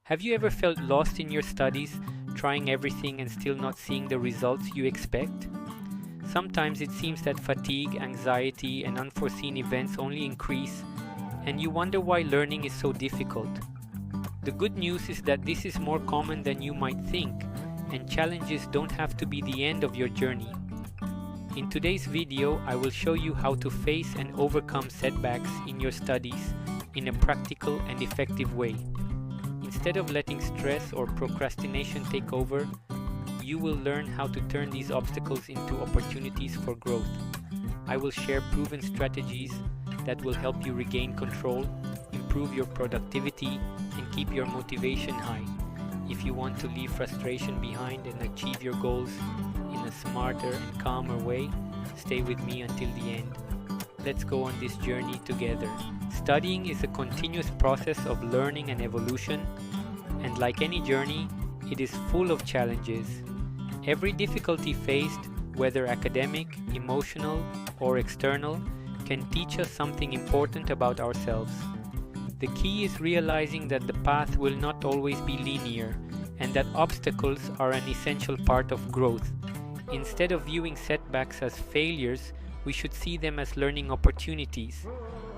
Have you ever felt lost in your studies, trying everything and still not seeing the results you expect? Sometimes it seems that fatigue, anxiety, and unforeseen events only increase, and you wonder why learning is so difficult. The good news is that this is more common than you might think, and challenges don't have to be the end of your journey. In today's video, I will show you how to face and overcome setbacks in your studies in a practical and effective way. Instead of letting stress or procrastination take over, you will learn how to turn these obstacles into opportunities for growth. I will share proven strategies that will help you regain control, improve your productivity, and keep your motivation high. If you want to leave frustration behind and achieve your goals in a smarter and calmer way, stay with me until the end. Let's go on this journey together. Studying is a continuous process of learning and evolution, and like any journey, it is full of challenges. Every difficulty faced, whether academic, emotional, or external, can teach us something important about ourselves. The key is realizing that the path will not always be linear, and that obstacles are an essential part of growth. Instead of viewing setbacks as failures, we should see them as learning opportunities,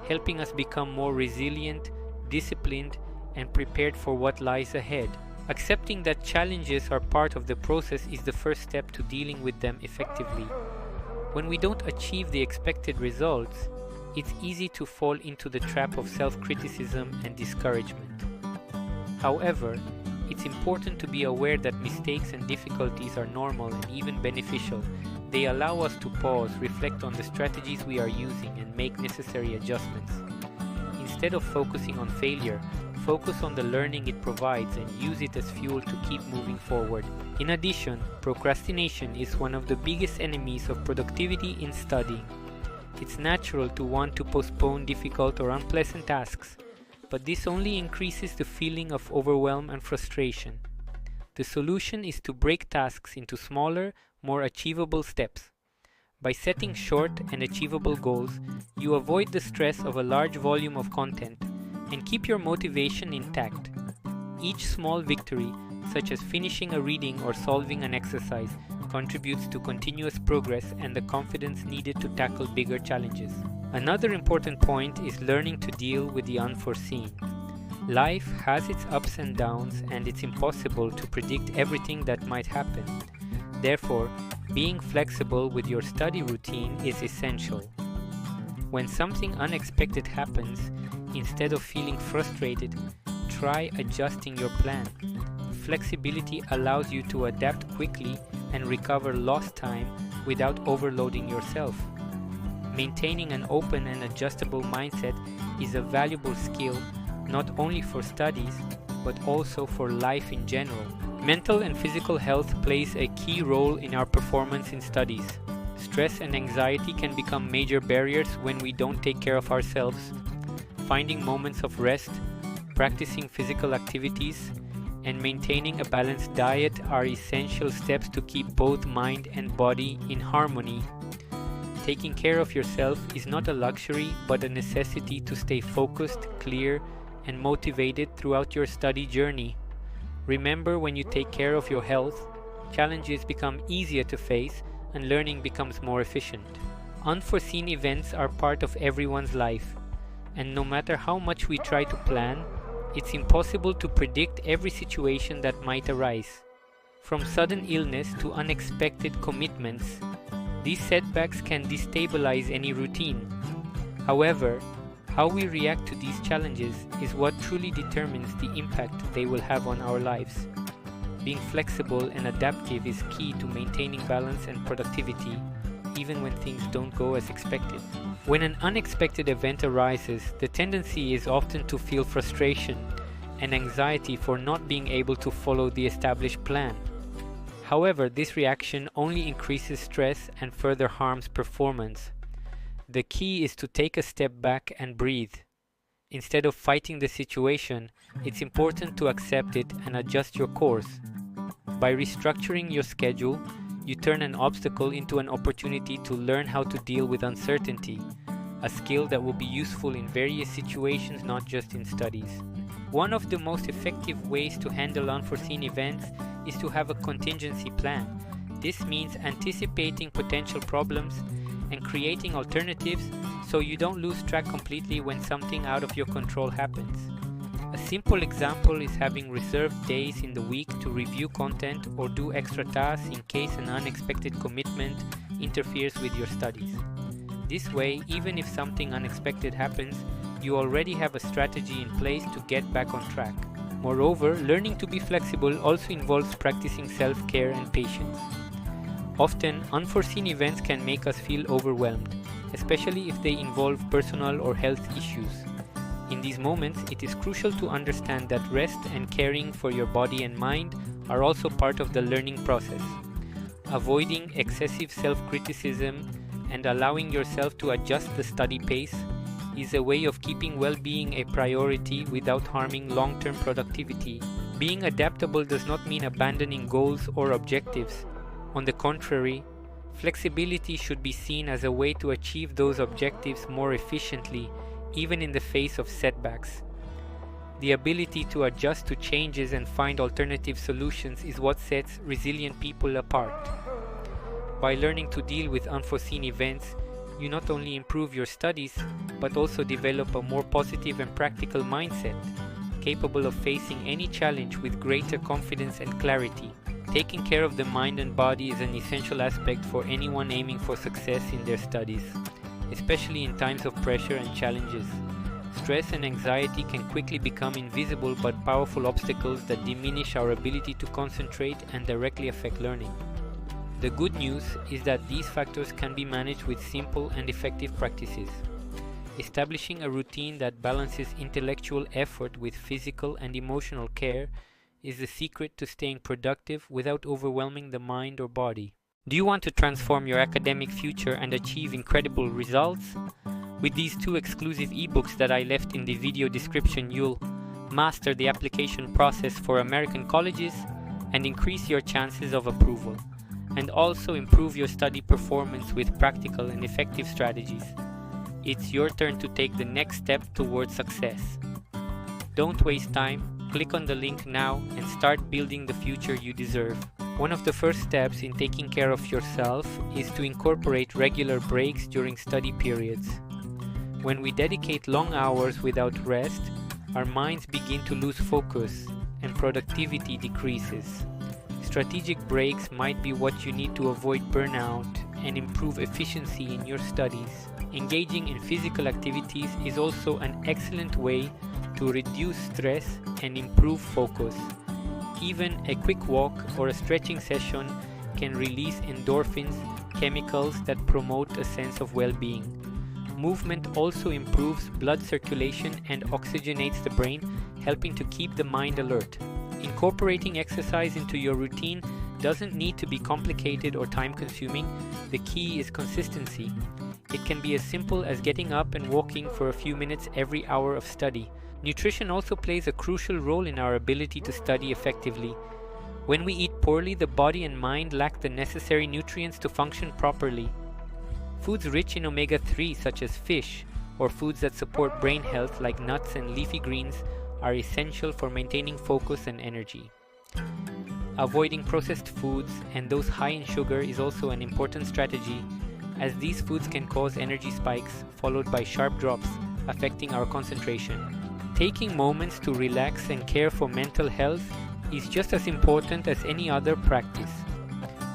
helping us become more resilient, disciplined, and prepared for what lies ahead. Accepting that challenges are part of the process is the first step to dealing with them effectively. When we don't achieve the expected results, it's easy to fall into the trap of self-criticism and discouragement. However, it's important to be aware that mistakes and difficulties are normal and even beneficial. They allow us to pause, reflect on the strategies we are using, and make necessary adjustments. Instead of focusing on failure, focus on the learning it provides and use it as fuel to keep moving forward. In addition, procrastination is one of the biggest enemies of productivity in studying. It's natural to want to postpone difficult or unpleasant tasks, but this only increases the feeling of overwhelm and frustration. The solution is to break tasks into smaller, more achievable steps. By setting short and achievable goals, you avoid the stress of a large volume of content and keep your motivation intact. Each small victory, such as finishing a reading or solving an exercise, contributes to continuous progress and the confidence needed to tackle bigger challenges. Another important point is learning to deal with the unforeseen. Life has its ups and downs, and it's impossible to predict everything that might happen. Therefore, being flexible with your study routine is essential. When something unexpected happens, instead of feeling frustrated, try adjusting your plan. Flexibility allows you to adapt quickly and recover lost time without overloading yourself. Maintaining an open and adjustable mindset is a valuable skill not only for studies, but also for life in general. Mental and physical health plays a key role in our performance in studies. Stress and anxiety can become major barriers when we don't take care of ourselves. Finding moments of rest, practicing physical activities, and maintaining a balanced diet are essential steps to keep both mind and body in harmony. Taking care of yourself is not a luxury, but a necessity to stay focused, clear, and motivated throughout your study journey. Remember, when you take care of your health, challenges become easier to face and learning becomes more efficient. Unforeseen events are part of everyone's life, and no matter how much we try to plan, it's impossible to predict every situation that might arise. From sudden illness to unexpected commitments, these setbacks can destabilize any routine. However, how we react to these challenges is what truly determines the impact they will have on our lives. Being flexible and adaptive is key to maintaining balance and productivity, even when things don't go as expected. When an unexpected event arises, the tendency is often to feel frustration and anxiety for not being able to follow the established plan. However, this reaction only increases stress and further harms performance. The key is to take a step back and breathe. Instead of fighting the situation, it's important to accept it and adjust your course. By restructuring your schedule, you turn an obstacle into an opportunity to learn how to deal with uncertainty, a skill that will be useful in various situations, not just in studies. One of the most effective ways to handle unforeseen events is to have a contingency plan. This means anticipating potential problems and creating alternatives so you don't lose track completely when something out of your control happens. A simple example is having reserved days in the week to review content or do extra tasks in case an unexpected commitment interferes with your studies. This way, even if something unexpected happens, you already have a strategy in place to get back on track. Moreover, learning to be flexible also involves practicing self-care and patience. Often, unforeseen events can make us feel overwhelmed, especially if they involve personal or health issues. In these moments, it is crucial to understand that rest and caring for your body and mind are also part of the learning process. Avoiding excessive self-criticism and allowing yourself to adjust the study pace is a way of keeping well-being a priority without harming long-term productivity. Being adaptable does not mean abandoning goals or objectives. On the contrary, flexibility should be seen as a way to achieve those objectives more efficiently, even in the face of setbacks. The ability to adjust to changes and find alternative solutions is what sets resilient people apart. By learning to deal with unforeseen events, you not only improve your studies, but also develop a more positive and practical mindset, capable of facing any challenge with greater confidence and clarity. Taking care of the mind and body is an essential aspect for anyone aiming for success in their studies, especially in times of pressure and challenges. Stress and anxiety can quickly become invisible but powerful obstacles that diminish our ability to concentrate and directly affect learning. The good news is that these factors can be managed with simple and effective practices. Establishing a routine that balances intellectual effort with physical and emotional care is the secret to staying productive without overwhelming the mind or body. Do you want to transform your academic future and achieve incredible results? With these 2 exclusive ebooks that I left in the video description, you'll master the application process for American colleges and increase your chances of approval, and also improve your study performance with practical and effective strategies. It's your turn to take the next step towards success. Don't waste time. Click on the link now and start building the future you deserve. One of the first steps in taking care of yourself is to incorporate regular breaks during study periods. When we dedicate long hours without rest, our minds begin to lose focus and productivity decreases. Strategic breaks might be what you need to avoid burnout and improve efficiency in your studies. Engaging in physical activities is also an excellent way to reduce stress and improve focus. Even a quick walk or a stretching session can release endorphins, chemicals that promote a sense of well-being. Movement also improves blood circulation and oxygenates the brain, helping to keep the mind alert. Incorporating exercise into your routine doesn't need to be complicated or time-consuming. The key is consistency. It can be as simple as getting up and walking for a few minutes every hour of study. Nutrition also plays a crucial role in our ability to study effectively. When we eat poorly, the body and mind lack the necessary nutrients to function properly. Foods rich in omega-3 such as fish, or foods that support brain health like nuts and leafy greens, are essential for maintaining focus and energy. Avoiding processed foods and those high in sugar is also an important strategy, as these foods can cause energy spikes followed by sharp drops, affecting our concentration. Taking moments to relax and care for mental health is just as important as any other practice.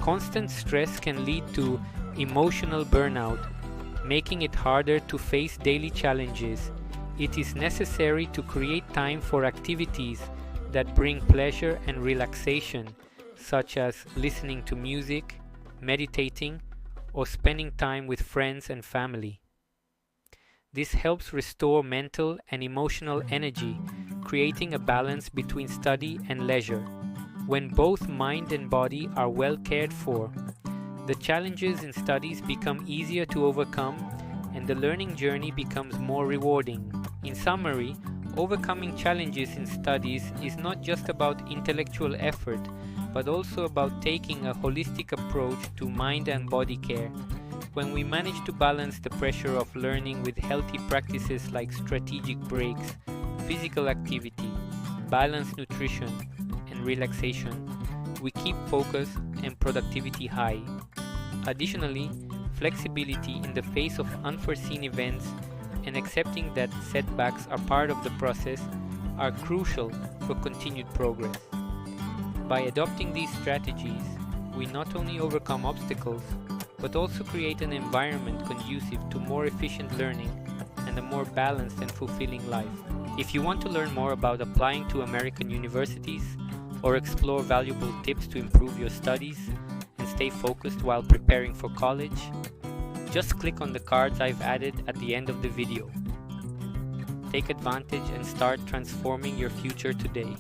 Constant stress can lead to emotional burnout, making it harder to face daily challenges. It is necessary to create time for activities that bring pleasure and relaxation, such as listening to music, meditating, or spending time with friends and family. This helps restore mental and emotional energy, creating a balance between study and leisure. When both mind and body are well cared for, the challenges in studies become easier to overcome and the learning journey becomes more rewarding. In summary, overcoming challenges in studies is not just about intellectual effort, but also about taking a holistic approach to mind and body care. When we manage to balance the pressure of learning with healthy practices like strategic breaks, physical activity, balanced nutrition and relaxation, we keep focus and productivity high. Additionally, flexibility in the face of unforeseen events and accepting that setbacks are part of the process are crucial for continued progress. By adopting these strategies, we not only overcome obstacles, but also create an environment conducive to more efficient learning and a more balanced and fulfilling life. If you want to learn more about applying to American universities or explore valuable tips to improve your studies and stay focused while preparing for college, just click on the cards I've added at the end of the video. Take advantage and start transforming your future today.